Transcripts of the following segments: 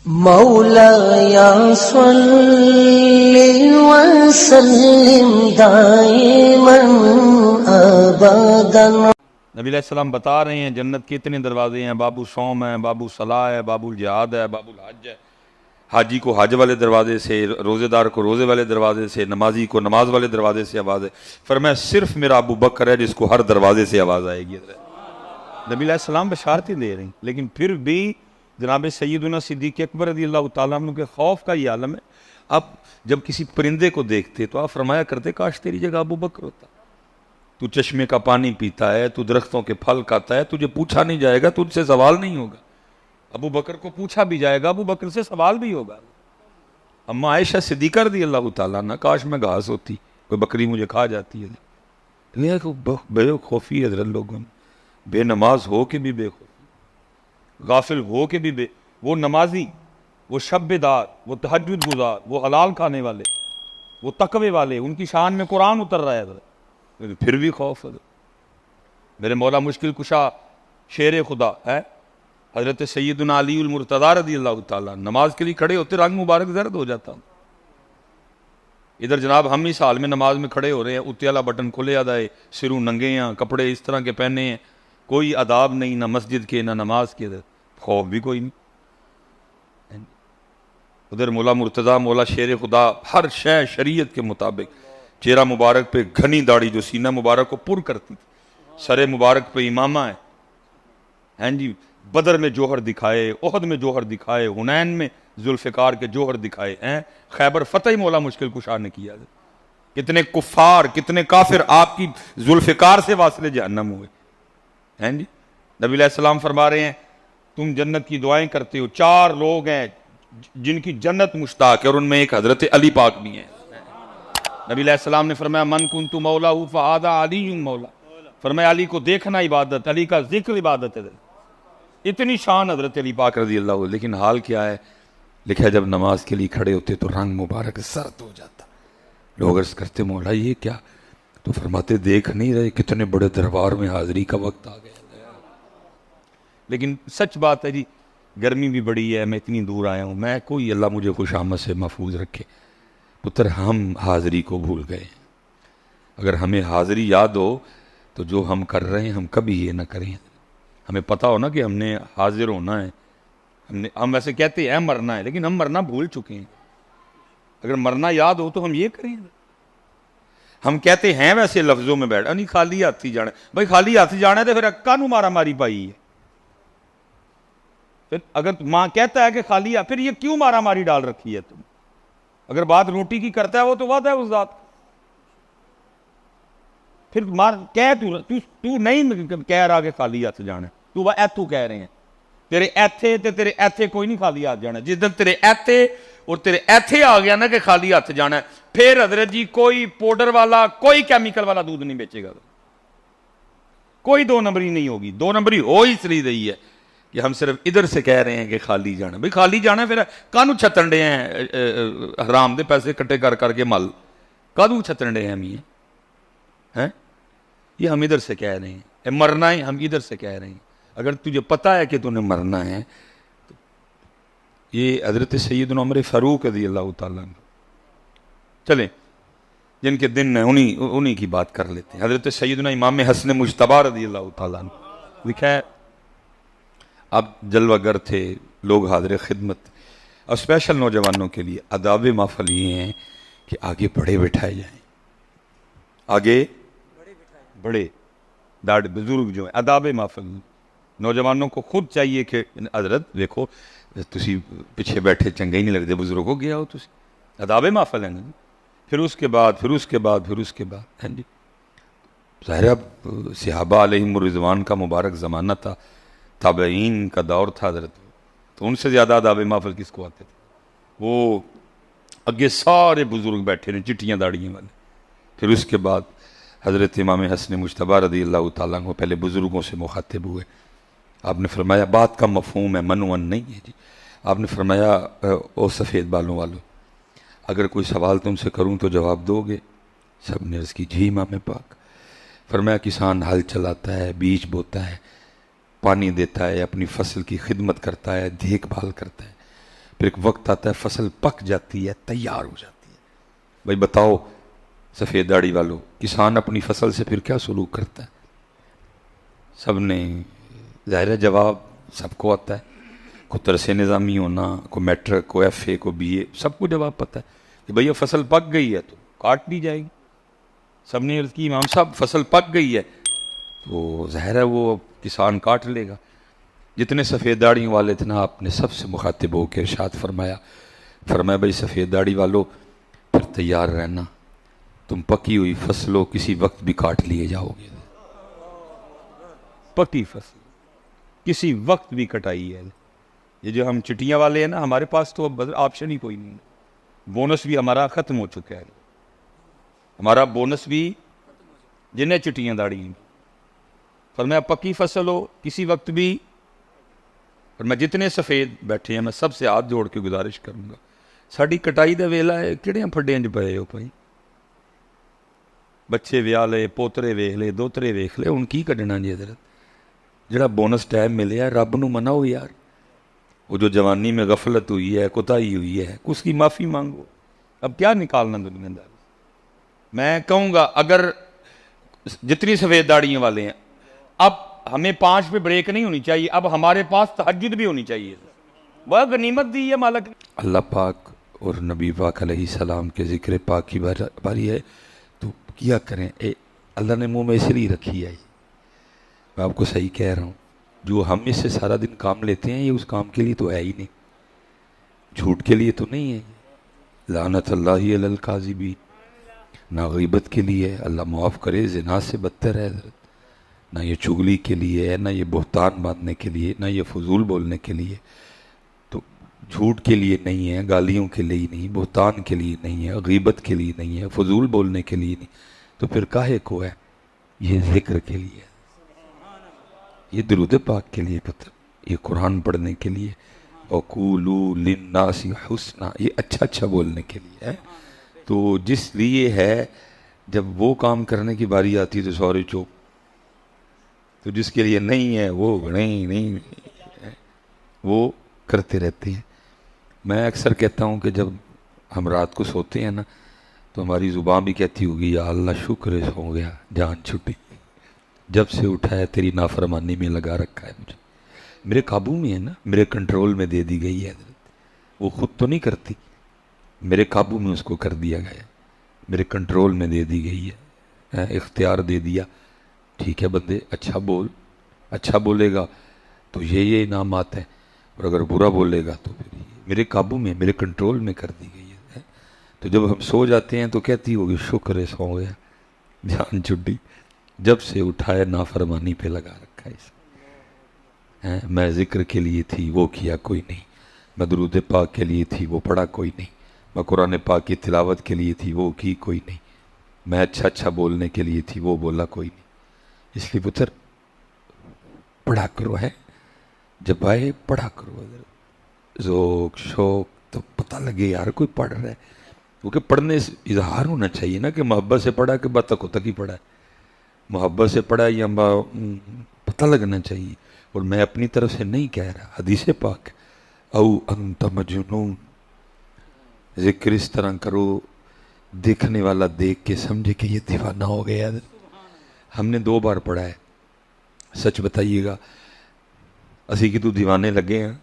مولایا صلی وسلم دائما ابدا۔ نبی علیہ السلام بتا رہے ہیں جنت کے اتنے دروازے ہیں، باب الصوم ہے، باب الصلاۃ ہے، باب الجہاد ہے، باب الحج ہے۔ حاجی کو حج والے دروازے سے، روزے دار کو روزے والے دروازے سے، نمازی کو نماز والے دروازے سے آواز ہے۔ فرمایا صرف میرا ابو بکر ہے جس کو ہر دروازے سے آواز آئے گی۔ نبی علیہ السلام بشارتیں دے رہے ہیں، لیکن پھر بھی جناب سیدنا صدیق اکبر رضی اللہ تعالیٰ عنہ کے خوف کا یہ عالم ہے۔ اب جب کسی پرندے کو دیکھتے تو آپ فرمایا کرتے کاش تیری جگہ ابو بکر ہوتا۔ تو چشمے کا پانی پیتا ہے، تو درختوں کے پھل کھاتا ہے، تجھے پوچھا نہیں جائے گا، تجھ سے سوال نہیں ہوگا۔ ابو بکر کو پوچھا بھی جائے گا، ابو بکر سے سوال بھی ہوگا۔ اما عائشہ صدیقہ رضی اللہ تعالیٰ عنہ، کاش میں گھاس ہوتی، کوئی بکری مجھے کھا جاتی ہے۔ بے خوفی حضرت لوگوں میں، بے نماز ہو کے بھی بے خوفی، غافل ہو کے بھی وہ نمازی، وہ شب بیدار، وہ تہجد گزار، وہ حلال کھانے والے، وہ تقوی والے، ان کی شان میں قرآن اتر رہا ہے، پھر بھی خوف ہے۔ میرے مولا مشکل کشا شیر خدا ہے حضرت سیدنا علی المرتضیٰ رضی اللہ تعالیٰ، نماز کے لیے کھڑے ہوتے رنگ مبارک زرد ہو جاتا۔ ادھر جناب ہم اس حال میں نماز میں کھڑے ہو رہے ہیں، اوتے والا بٹن کھلے آدھائے، سروں ننگے ہیں، کپڑے اس طرح کے پہنے ہیں، کوئی آداب نہیں، نہ مسجد کے نہ نماز کے، خوف بھی کوئی نہیں۔ ادھر مولا مرتضیٰ، مولا شیر خدا، ہر شے شریعت کے مطابق، چہرہ مبارک پہ گھنی داڑھی جو سینہ مبارک کو پر کرتی تھی، سر مبارک پہ امامہ ہے، ہیں جی، بدر میں جوہر دکھائے، احد میں جوہر دکھائے، حنین میں ذوالفقار کے جوہر دکھائے ہیں، خیبر فتح مولا مشکل کشا نے کیا۔ کتنے کفار، کتنے کافر آپ کی ذوالفقار سے واصل جہنم ہوئے ہیں جی۔ نبی علیہ السلام فرما رہے ہیں تم جنت کی دعائیں کرتے ہو، چار لوگ ہیں جن کی جنت مشتاق ہے، اور ان میں ایک حضرت علی پاک بھی ہیں۔ نبی علیہ السلام نے فرمایا من کنت مولا فہذا علی مولا، فرمایا علی کو دیکھنا عبادت، علی کا ذکر عبادت ہے۔ اتنی شان حضرت علی پاک رضی اللہ عنہ، لیکن حال کیا ہے؟ لکھا جب نماز کے لیے کھڑے ہوتے تو رنگ مبارک سرد ہو جاتا۔ لوگ عرض کرتے مولا یہ کیا؟ تو فرماتے دیکھ نہیں رہے کتنے بڑے دربار میں حاضری کا وقت آ گیا۔ لیکن سچ بات ہے جی، گرمی بھی بڑی ہے، میں اتنی دور آیا ہوں، میں کوئی اللہ مجھے خوش آمد سے محفوظ رکھے۔ پتر ہم حاضری کو بھول گئے۔ اگر ہمیں حاضری یاد ہو تو جو ہم کر رہے ہیں ہم کبھی یہ نہ کریں۔ ہمیں پتہ ہو نا کہ ہم نے حاضر ہونا ہے، ہم ویسے کہتے ہیں مرنا ہے، لیکن ہم مرنا بھول چکے ہیں۔ اگر مرنا یاد ہو تو ہم یہ کریں۔ ہم کہتے ہیں ویسے لفظوں میں بیٹھ نہیں خالی ہاتھی جانا ہے، بھائی خالی ہاتھی جانا ہے تو پھر کانوں مارا ماری پائی ہے۔ پھر اگر ماں کہتا ہے کہ خالی پھر یہ کیوں مارا ماری ڈال رکھی ہے تم؟ اگر بات روٹی کی کرتا ہے وہ تو وعدہ ہے اس ذات، پھر تو نہیں کہہ رہا کہ خالی ہاتھ جانا ہے، تو ایتھو کہہ رہے ہیں تیرے ایتھے کوئی نہیں خالی ہاتھ جانا ہے۔ جس دن تیرے ایتھے آ گیا نا کہ خالی ہاتھ جانا ہے، پھر حضرت جی کوئی پاؤڈر والا، کوئی کیمیکل والا دودھ نہیں بیچے گا، کوئی دو نمبری نہیں ہوگی۔ دو نمبری ہو اس لیے رہی ہے کہ ہم صرف ادھر سے کہہ رہے ہیں کہ خالی جانا، بھئی خالی جانا ہے، پھر کانوں چھتن ڈے ہیں حرام دے پیسے کٹے کر کے مل کانوں چھتن ڈے ہیں ہم یہ ہم ادھر سے کہہ رہے ہیں، مرنا ہے ہم ادھر سے کہہ رہے ہیں۔ اگر تجھے پتہ ہے کہ تُو نے مرنا ہے، یہ حضرت سیدنا عمر فاروق رضی اللہ تعالیٰ عنہ، چلیں جن کے دن ہیں انہی کی بات کر لیتے ہیں۔ حضرت سیدنا امام حسن مجتبی رضی اللہ تعالیٰ عنہ، لکھا ہے اب جلوہ گر تھے، لوگ حاضر خدمت، اور اسپیشل نوجوانوں کے لیے آداب محفل یہ ہیں کہ آگے بڑے بٹھائے جائیں، آگے بڑے داڑھ بزرگ جو ہیں، آداب محفل نوجوانوں کو خود چاہیے کہ حضرت دیکھو تسی پیچھے بیٹھے چنگے ہی نہیں لگتے، بزرگوں گیا ہو تسی، آداب محفل ہیں جی۔ پھر اس کے بعد ہیں جی، ظاہر اب صحابہ علیہم الرضوان کا مبارک زمانہ تھا، تابعین کا دور تھا حضرت، تو ان سے زیادہ آداب محفل کس کو آتے تھے؟ وہ اگے سارے بزرگ بیٹھے ہیں چٹیاں داڑیاں والے۔ پھر اس کے بعد حضرت امام حسن مجتبی رضی اللہ تعالیٰ عنہ پہلے بزرگوں سے مخاطب ہوئے۔ آپ نے فرمایا بات کا مفہوم ہے، منون نہیں ہے جی۔ آپ نے فرمایا او سفید بالوں والوں، اگر کوئی سوال تم سے کروں تو جواب دو گے؟ سب نے عرض کی جی امام پاک۔ فرمایا کسان ہل چلاتا ہے، بیج بوتا ہے، پانی دیتا ہے، اپنی فصل کی خدمت کرتا ہے، دیکھ بھال کرتا ہے، پھر ایک وقت آتا ہے فصل پک جاتی ہے، تیار ہو جاتی ہے. بھائی بتاؤ سفید داڑھی والوں، کسان اپنی فصل سے پھر کیا سلوک کرتا ہے؟ سب نے ظاہر جواب سب کو آتا ہے، کو ترس نظامی ہونا، کو میٹرک، کو ایف اے، کو بی اے، سب کو جواب پتہ ہے کہ بھئی فصل پک گئی ہے تو کاٹ دی جائے گی. سب نے عرض کی امام صاحب فصل پک گئی ہے تو ظاہر ہے وہ کسان کاٹ لے گا. جتنے سفید داڑیوں والے تھے نا، آپ نے سب سے مخاطب ہو کے ارشاد فرمایا بھئی سفید داڑھی والو پھر تیار رہنا، تم پکی ہوئی فصلوں کسی وقت بھی کاٹ لیے جاؤ گے. پکی فصل کسی وقت بھی کٹائی ہے. یہ جو ہم چٹیاں والے ہیں نا، ہمارے پاس تو اب آپشن ہی کوئی نہیں. بونس بھی ہمارا ختم ہو چکا ہے. ہمارا بونس بھی جنہیں چٹیاں داڑی ہیں. فرمایا پکی فصل ہو کسی وقت بھی. اور میں جتنے سفید بیٹھے ہیں میں سب سے ہاتھ جوڑ کے گزارش کروں گا، ساڑی کٹائی دا ویلا ہے کہڑیاں پھڈیاں چ پئے ہو پائی. بچے ویاہ لے، پوترے ویخ لے، دوترے ویخ لے، ہن کی کڈنا جی حضرت؟ جڑا بونس ٹائم ملیا رب نو مناؤ یار. وہ جو جوانی میں غفلت ہوئی ہے، کوتاہی ہوئی ہے، اس کی معافی مانگو. اب کیا نکالنا دنیا دار؟ میں کہوں گا اگر جتنی سفید داڑیوں والے ہیں، اب ہمیں 5 پہ بریک نہیں ہونی چاہیے، اب ہمارے پاس تہجد بھی ہونی چاہیے. وہ غنیمت دی ہے مالک. اللہ پاک اور نبی پاک علیہ السلام کے ذکر پاک کی باری ہے تو کیا کریں. اللہ نے منہ میں اس لیے رکھی ہے. میں آپ کو صحیح کہہ رہا ہوں، جو ہم اس سے سارا دن کام لیتے ہیں یہ اس کام کے لیے تو ہے ہی نہیں، جھوٹ کے لیے تو نہیں ہے. لعنت اللہ علی الکاذبین، نہ غیبت کے لیے، اللہ معاف کرے، زنا سے بدتر ہے. نہ یہ چغلی کے لیے ہے، نہ یہ بہتان باندھنے کے لیے، نہ یہ فضول بولنے کے لیے. تو جھوٹ کے لیے نہیں ہے، گالیوں کے لیے نہیں، بہتان کے لیے نہیں ہے، غیبت کے لیے نہیں ہے، فضول بولنے کے لیے نہیں. تو پھر کاہے کو ہے؟ یہ ذکر کے لیے، یہ درود پاک کے لیے پتر، یہ قرآن پڑھنے کے لیے، وَقُولُوا لِلنَّاسِ حُسْنًا، یہ اچھا بولنے کے لیے ہے. تو جس لیے ہے جب وہ کام کرنے کی باری آتی ہے تو سوری چوپ. تو جس کے لیے نہیں ہے وہ نہیں وہ کرتے رہتے ہیں. میں اکثر کہتا ہوں کہ جب ہم رات کو سوتے ہیں نا تو ہماری زبان بھی کہتی ہوگی یا اللہ شکر ہے سو گیا، جان چھٹی، جب سے اٹھا ہے تیری نافرمانی میں لگا رکھا ہے. مجھے میرے قابو میں ہے نا، میرے کنٹرول میں دے دی گئی ہے. وہ خود تو نہیں کرتی، میرے قابو میں اس کو کر دیا گیا، میرے کنٹرول میں دے دی گئی ہے، اختیار دے دیا. ٹھیک ہے بندے، اچھا بول، اچھا بولے گا تو یہ انعامات ہیں، اور اگر برا بولے گا تو پھر میرے قابو میں، میرے کنٹرول میں کر دی گئی ہے. تو جب ہم سو جاتے ہیں تو کہتی ہوگی شکر ہے سو گیا، جان چھٹی، جب سے اٹھائے نافرمانی پہ لگا رکھا ہے. میں ذکر کے لیے تھی وہ کیا کوئی نہیں، میں درود پاک کے لیے تھی وہ پڑھا کوئی نہیں، میں قرآن پاک کی تلاوت کے لیے تھی وہ کی کوئی نہیں، میں اچھا بولنے کے لیے تھی وہ بولا کوئی نہیں. اس لیے پتر پڑھا کرو، ہے جب آئے پڑھا کرو، ذوق شوق تو پتہ لگے یار کوئی پڑھ رہا ہے. کیونکہ پڑھنے سے اظہار ہونا چاہیے نا کہ محبت سے پڑھا کہ بات تک ہی پڑھا ہے. محبت سے پڑھا یا پتہ لگنا چاہیے. اور میں اپنی طرف سے نہیں کہہ رہا، حدیث پاک او انت مجنون، ذکر اس طرح کرو دیکھنے والا دیکھ کے سمجھے کہ یہ دیوانہ ہو گیا. ہم نے 2 بار پڑھا ہے، سچ بتائیے گا اسی کی تو دیوانے لگے ہیں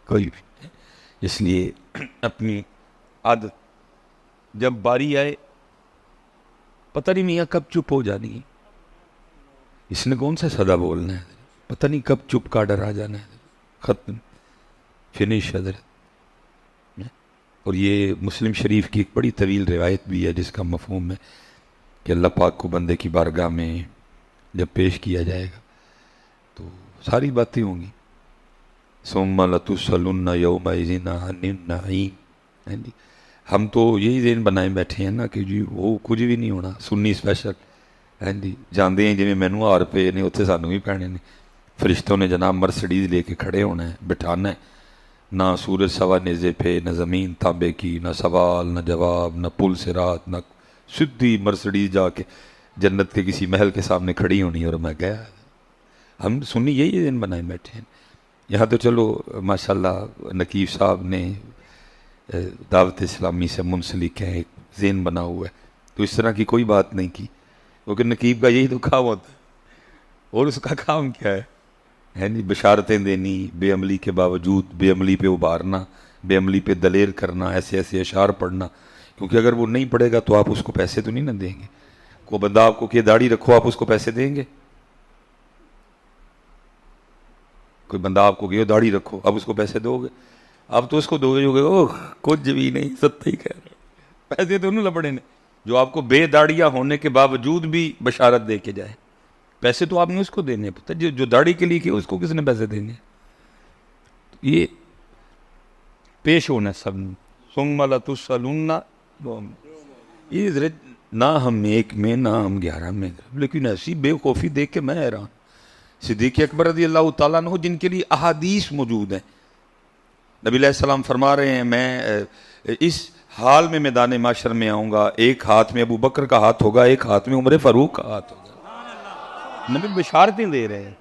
کوئی بھی. اس لیے اپنی عادت جب باری آئے پتہ نہیں میاں کب چپ ہو جانی ہے، اس نے کون سا صدا بولنا ہے، پتہ نہیں کب چپ کا ڈر آ جانا ہے، ختم فنش حضرت. اور یہ مسلم شریف کی ایک بڑی طویل روایت بھی ہے جس کا مفہوم ہے کہ اللہ پاک کو بندے کی بارگاہ میں جب پیش کیا جائے گا تو ساری باتیں ہوں گی. ثم لتسألن یومئذ عن النعیم. ہم تو یہی ذہن بنائے بیٹھے ہیں نا کہ جی وہ کچھ بھی نہیں ہونا، سنی اسپیشل جی جاندے ہیں جی مینو آر پے نے اتنے سانوں بھی پینے نے. فرشتوں نے جناب مرسڈیز لے کے کھڑے ہونا ہے، بٹھانا ہے، نہ سورج سوا نیزے پہ، نہ زمین تانبے کی، نہ سوال نہ جواب، نہ پل صراط، نہ سدھی مرسڈیز جا کے جنت کے کسی محل کے سامنے کھڑی ہونی اور میں گیا. ہم سنی یہی دن بنائے بیٹھے ہیں. یہاں تو چلو ماشاءاللہ نقیب صاحب نے دعوت اسلامی سے منسلک ہے، ایک ذہن بنا ہوا ہے، تو اس طرح کی کوئی بات نہیں کی، کیونکہ نقیب کا یہی تو کام ہوتا ہے، اور اس کا کام کیا ہے نہیں، بشارتیں دینی، بے عملی کے باوجود بے عملی پہ ابھارنا، بے عملی پہ دلیر کرنا، ایسے ایسے اشعار پڑھنا، کیونکہ اگر وہ نہیں پڑھے گا تو آپ اس کو پیسے تو نہیں نہ دیں گے۔ کوئی بندہ آپ کو کہ داڑھی رکھو، آپ اس کو پیسے دیں گے؟ کوئی بندہ آپ کو کہ داڑھی رکھو، اب اس کو پیسے دو گے؟ اب تو اس کو دو گے جو کہ اوہ کچھ بھی نہیں، سچ ہی کہہ رہے، پیسے تو نہیں لپڑے نے، جو آپ کو بے داڑیاں ہونے کے باوجود بھی بشارت دے کے جائے، پیسے تو آپ نے اس کو دینے، پتہ جو داڑھی کے لیے کہ اس کو کس نے پیسے دینے؟ یہ پیش ہونا سب ثم لتسألن، نہ ہم ایک میں نہ ہم 11 میں، لیکن ایسی بے خوفی دیکھ کے میں حیران۔ صدیق اکبر رضی اللہ تعالیٰ عنہ جن کے لیے احادیث موجود ہیں، نبی علیہ السلام فرما رہے ہیں میں اس حال میں میدان معاشر میں آؤں گا، ایک ہاتھ میں ابو بکر کا ہاتھ ہوگا، ایک ہاتھ میں عمر فاروق کا ہاتھ ہوگا، نبی بشارتیں دے رہے ہیں۔